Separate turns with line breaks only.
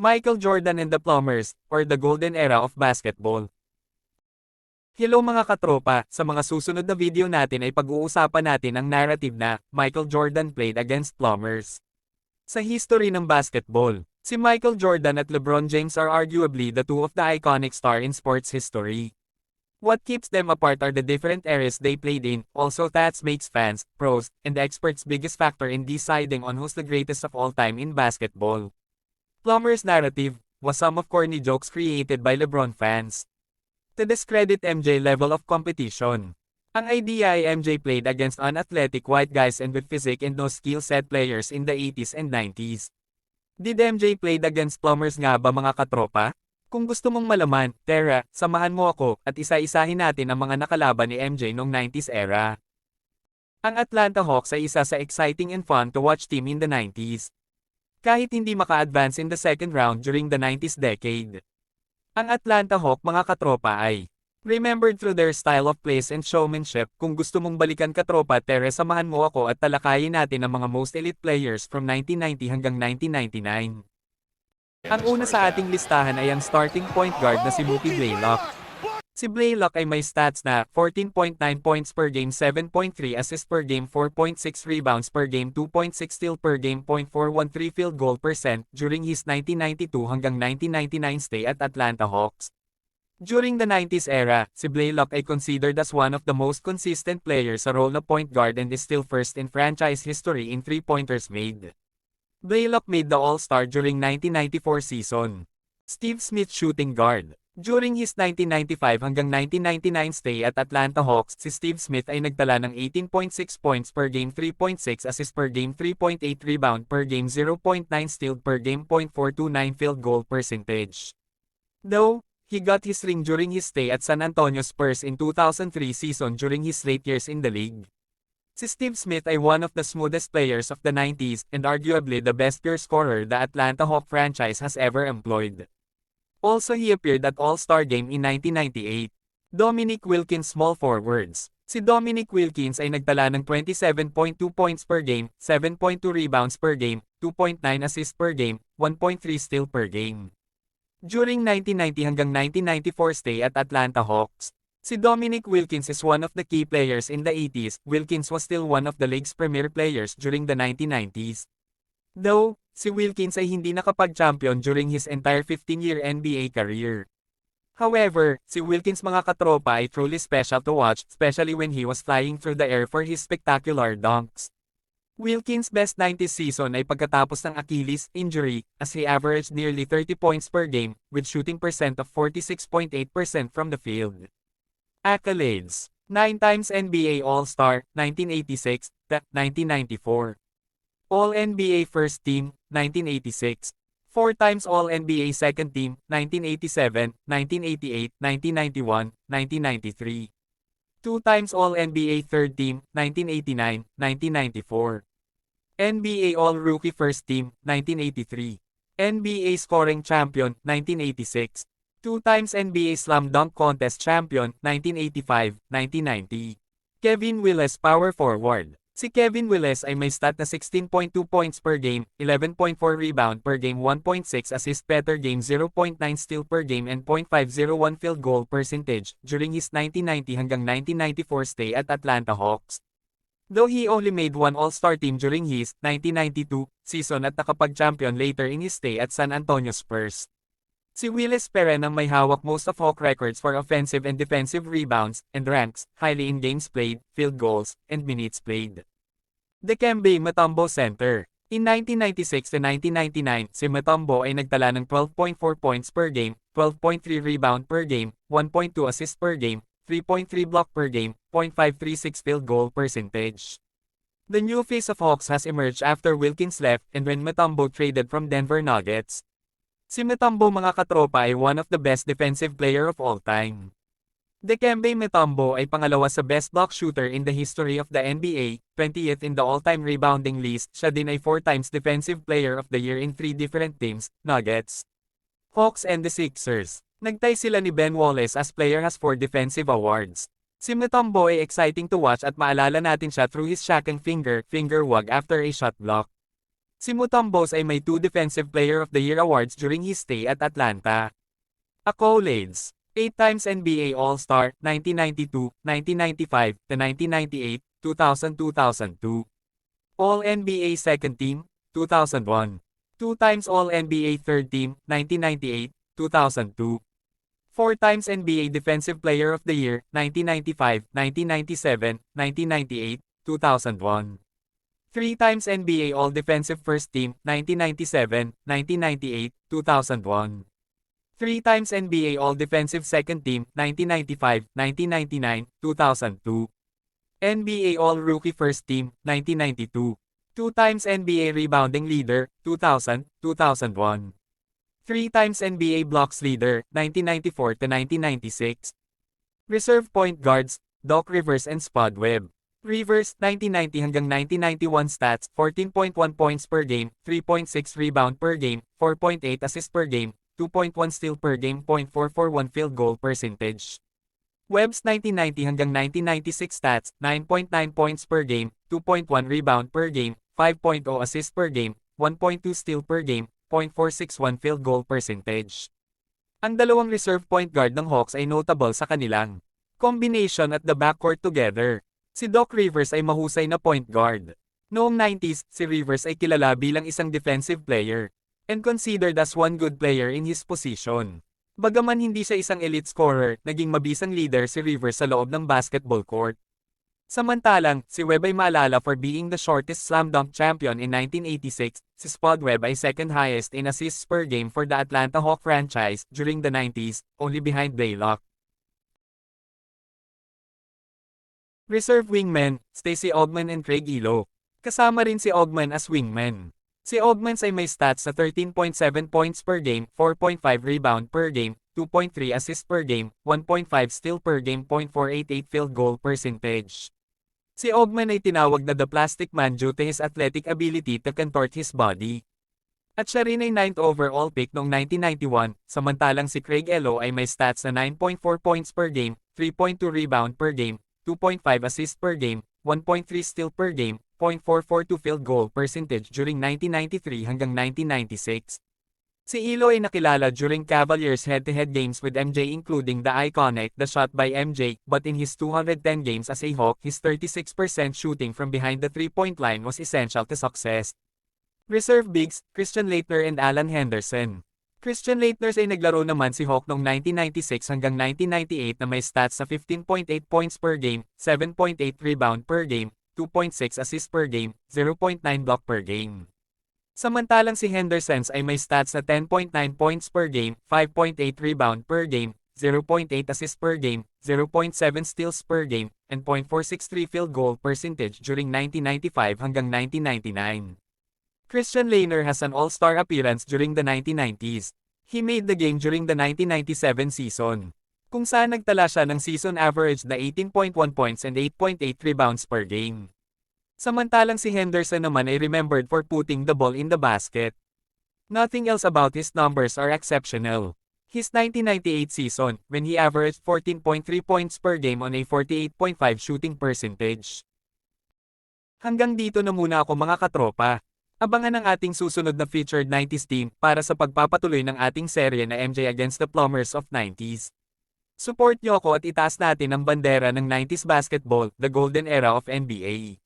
Michael Jordan and the Plumbers, or the Golden Era of Basketball. Hello mga katropa, sa mga susunod na video natin ay pag-uusapan natin ang narrative na Michael Jordan played against Plumbers. Sa history ng basketball, si Michael Jordan at LeBron James are arguably the two of the iconic star in sports history. What keeps them apart are the different eras they played in, also that makes fans, pros, and experts biggest factor in deciding on who's the greatest of all time in basketball. Plumbers Narrative was some of corny jokes created by LeBron fans to discredit MJ level of competition. Ang idea ay MJ played against unathletic white guys and with physique and no skill set players in the 80s and 90s. Did MJ played against Plumbers nga ba mga katropa? Kung gusto mong malaman, tara, samahan mo ako at isa-isahin natin ang mga nakalaban ni MJ noong 90s era. Ang Atlanta Hawks ay isa sa exciting and fun to watch team in the 90s. Kahit hindi maka-advance in the second round during the 90s decade. Ang Atlanta Hawk mga katropa ay remembered through their style of plays and showmanship. Kung gusto mong balikan katropa, tara samahan mo ako at talakayin natin ang mga most elite players from 1990 hanggang 1999. Ang una sa ating listahan ay ang starting point guard na si Mookie Blaylock. Si Blaylock ay may stats na 14.9 points per game, 7.3 assists per game, 4.6 rebounds per game, 2.6 steal per game, .413 field goal percent during his 1992 hanggang 1999 stay at Atlanta Hawks. During the 90s era, si Blaylock ay considered as one of the most consistent players sa role na point guard and is still first in franchise history in three-pointers made. Blaylock made the All-Star during 1994 season. Steve Smith shooting guard. During his 1995 hanggang 1999 stay at Atlanta Hawks, si Steve Smith ay nagtala ng 18.6 points per game, 3.6 assists per game, 3.8 rebound per game, 0.9 steal per game, .429 field goal percentage. Though, he got his ring during his stay at San Antonio Spurs in 2003 season during his late years in the league. Si Steve Smith ay one of the smoothest players of the 90s and arguably the best pure scorer the Atlanta Hawk franchise has ever employed. Also he appeared at All-Star Game in 1998. Dominique Wilkins small forwards. Si Dominique Wilkins ay nagtala ng 27.2 points per game, 7.2 rebounds per game, 2.9 assists per game, 1.3 steal per game. During 1990 hanggang 1994 stay at Atlanta Hawks, si Dominique Wilkins is one of the key players in the 80s. Wilkins was still one of the league's premier players during the 1990s. Though, si Wilkins ay hindi nakapag-champion during his entire 15-year NBA career. However, si Wilkins mga katropa ay truly special to watch, especially when he was flying through the air for his spectacular dunks. Wilkins' best 90s season ay pagkatapos ng Achilles injury, as he averaged nearly 30 points per game, with shooting percent of 46.8% from the field. Accolades: 9 times NBA All-Star, 1986, 1994. All-NBA First Team, 1986. 4 times All-NBA Second Team, 1987, 1988, 1991, 1993. 2 times All-NBA Third Team, 1989, 1994. NBA All-Rookie First Team, 1983. NBA Scoring Champion, 1986. 2 times NBA Slam Dunk Contest Champion, 1985, 1990. Kevin Willis Power Forward. Si Kevin Willis ay may stat na 16.2 points per game, 11.4 rebound per game, 1.6 assist per game, 0.9 steal per game and .501 field goal percentage during his 1990 hanggang 1994 stay at Atlanta Hawks. Though he only made one All-Star team during his 1992 season at nakapag-champion later in his stay at San Antonio Spurs. Si Willis Perrin ang may hawak most of Hawk records for offensive and defensive rebounds, and ranks highly in games played, field goals, and minutes played. Dikembe Mutombo Center. In 1996 to 1999, si Mutombo ay nagtala ng 12.4 points per game, 12.3 rebound per game, 1.2 assist per game, 3.3 block per game, .536 field goal percentage. The new face of Hawks has emerged after Wilkins left and when Mutombo traded from Denver Nuggets. Si Mutombo mga katropa ay one of the best defensive player of all time. Dikembe Mutombo ay pangalawa sa best block shooter in the history of the NBA, 20th in the all-time rebounding list. Siya din ay 4 times Defensive Player of the Year in 3 different teams, Nuggets, Hawks and the Sixers. Nagtay sila ni Ben Wallace as player has 4 defensive awards. Si Mutombo ay exciting to watch at maalala natin siya through his shacking finger wag after a shot block. Si Mutombo ay may 2 Defensive Player of the Year awards during his stay at Atlanta. Accolades: 8 times NBA All-Star, 1992, 1995, to 1998, 2000-2002. All-NBA Second Team, 2001. 2 times All-NBA Third Team, 1998, 2002. 4 times NBA Defensive Player of the Year, 1995, 1997, 1998, 2001. 3 times NBA All-Defensive First Team, 1997, 1998, 2001. 3 times NBA All-Defensive Second Team, 1995, 1999, 2002. NBA All-Rookie First Team, 1992. 2 times NBA Rebounding Leader, 2000, 2001. 3 times NBA Blocks Leader, 1994 to 1996. Reserve Point Guards, Doc Rivers and Spud Webb. Rivers, 1990 hanggang 1991 stats, 14.1 points per game, 3.6 rebound per game, 4.8 assist per game, 2.1 steal per game, .441 field goal percentage. Webb's 1990 hanggang 1996 stats, 9.9 points per game, 2.1 rebound per game, 5.0 assist per game, 1.2 steal per game, .461 field goal percentage. Ang dalawang reserve point guard ng Hawks ay notable sa kanilang combination at the backcourt together. Si Doc Rivers ay mahusay na point guard. Noong 90s, si Rivers ay kilala bilang isang defensive player, and considered as one good player in his position. Bagaman hindi siya isang elite scorer, naging mabisang leader si Rivers sa loob ng basketball court. Samantalang, si Webb ay maalala for being the shortest slam dunk champion in 1986, si Spud Webb ay second highest in assists per game for the Atlanta Hawk franchise during the 90s, only behind Blaylock. Reserve Wingmen, Stacey Augmon and Craig Ehlo. Kasama rin si Augmon as wingman. Si Augmon ay may stats sa 13.7 points per game, 4.5 rebound per game, 2.3 assist per game, 1.5 steal per game, .488 field goal percentage. Si Augmon ay tinawag na the plastic man due to his athletic ability to contort his body. At siya rin ay 9th overall pick noong 1991, samantalang si Craig Ehlo ay may stats na 9.4 points per game, 3.2 rebound per game, 2.5 assist per game, 1.3 steal per game, .442 field goal percentage during 1993 hanggang 1996. Si Ehlo ay nakilala during Cavaliers head-to-head games with MJ including the iconic The Shot by MJ, but in his 210 games as a Hawk his 36% shooting from behind the three-point line was essential to success. Reserve bigs, Chriatian Laettner and Alan Henderson. Chriatian Laettner ay naglaro naman si Hawk noong 1996 hanggang 1998 na may stats sa 15.8 points per game, 7.8 rebound per game, 2.6 assist per game, 0.9 block per game. Samantalang si Henderson ay may stats na 10.9 points per game, 5.8 rebound per game, 0.8 assist per game, 0.7 steals per game, and .463 field goal percentage during 1995 hanggang 1999. Chriatian Laettner has an all-star appearance during the 1990s. He made the game during the 1997 season, kung saan nagtala siya ng season average na 18.1 points and 8.8 rebounds per game. Samantalang si Henderson naman ay remembered for putting the ball in the basket. Nothing else about his numbers are exceptional. His 1998 season, when he averaged 14.3 points per game on a 48.5 shooting percentage. Hanggang dito na muna ako mga katropa. Abangan ang ating susunod na featured 90s team para sa pagpapatuloy ng ating serye na MJ against the Plumbers of 90s. Support niyo ako at itaas natin ang bandera ng 90s basketball, the golden era of NBA.